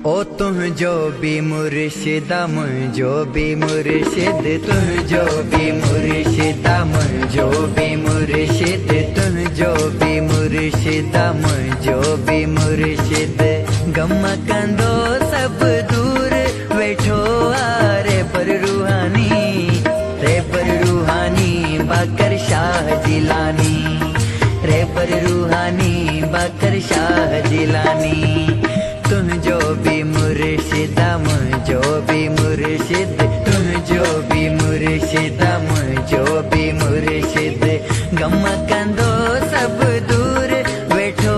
ओ तुम जो भी मुर्शिदा मुझो भी मुर्शिद, तुम जो भी मुर्शिदा मुझो भी मुर्शिद, तुम जो भी मुर्शिदा मुझो भी मुर्शिद। गम कंदो सब दूर वेठो रे पर रूहानी, रे पर रूहानी बाकर शाह जिलानी, रे पर रूहानी बाकर शाह जिलानी। तुम जो भी मुर्शिदा मुझो भी मुर्शिद, तुम जो भी मुर्शिदा मुझो भी मुर्शिद। गम कंदो सब दूर वेठो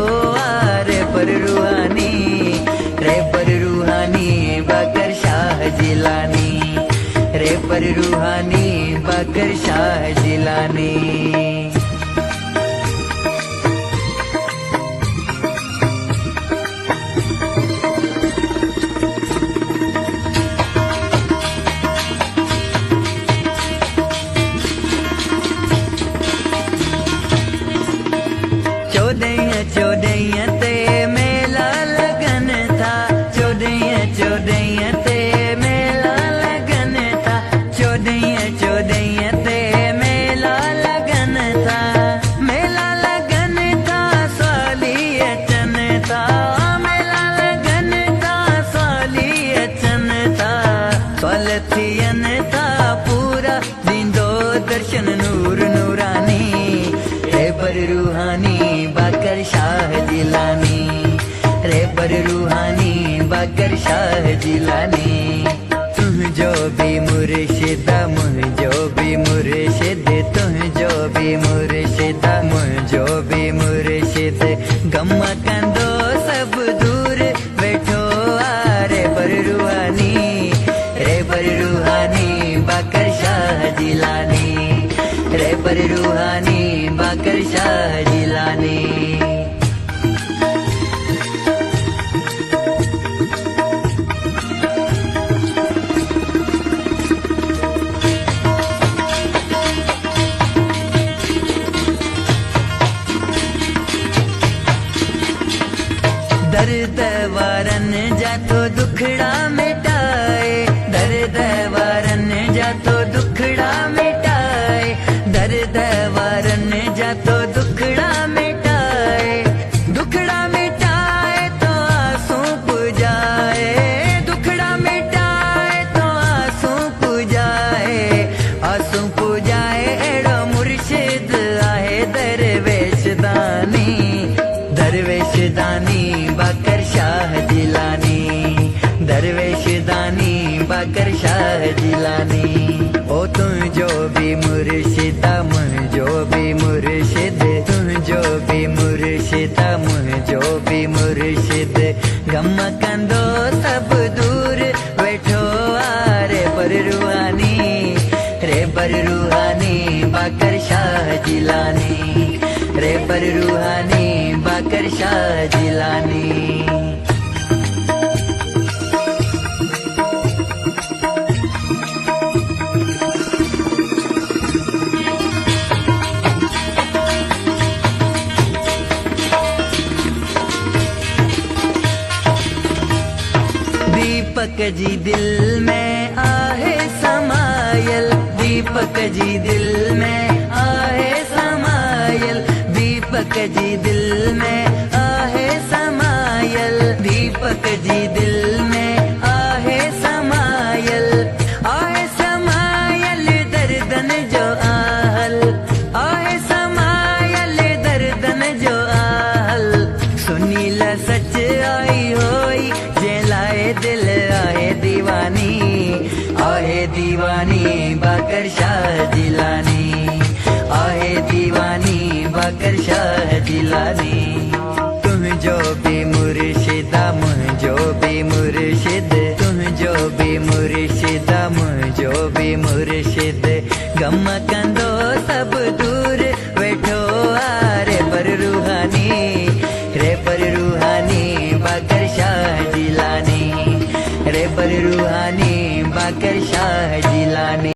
रे पर रूहानी, रे पर रूहानी बाकर शाह जिलानी, रे पर रूहानी बाकर शाह जिलानी। चौदह ते मेला लगन था, चौदह ते मेला लगन था, चौदह ते मेला लगन था, मेला लगन था साली अचन था, मेला लगन था साली अचन था। स्वालथियन था पूरा दींदो दर्शन नूर नूरानी, रे पर रूहानी बाकर शाह जिलानी, रे पर रूहानी बाकर शाह जिलानी। तुम जो भी मुर्शिदा मुझो भी मुर्शिद, तुम जो भी मुर्शिदा मुझो भी मुर्शिद। गम कंदो सब दूर बैठो रे पर रूहानी, रे पर रूहानी बाकर शाह जिलानी, रे पर रूहानी बाकर शाह जिलानी। दर्द वारन जातो दुखड़ा मिटाए, दर्द वारन जातो दुखड़ा मिटाए, दर्द वारन जातो दुखड़ा मिटाए, दुखड़ा मिटाए तो आंसू पुजाए, दुखड़ा मिटाए तो आंसू पुजाए, आंसू पुजाए एड़ो मुर्शिद आहे दरवेश दानी, दरवेश दानी बाकर शाह जिलानी, दरवेश दानी बाकर शाह जिलानी। ओ तुम जो भी मुर्शिदा मुझो भी मुर्शिद, तुम जो भी मुर्शिदा मुझो भी मुर्शिद। गम कंदो सब दूर बैठो रे पर रूहानी, रे पर रूहानी बाकर शाह जिलानी, रे पर रूहानी बाकर शाह जिलानी। दीपक जी दिल में आहे समायल, दीपक जी दिल में आहे समायल, दीपक जी दिल में आहे समायल, दीपक जी दिल में आहे समायल, आहे समायल दर्दन जो आहल, आहे समायल दर्दन जो आहल। सुनील सच आई होई जे लाए दिल आहे दीवानी, आहे दीवानी बाकर शाह जिलानी, आहे दीवानी बाकर शाह जिलानी। तुम जो भी मुर्शिदा मुझो भी मुर्शिद, तुम जो भी मुर्शिदा मुझो भी मुर्शिद। गम कंदो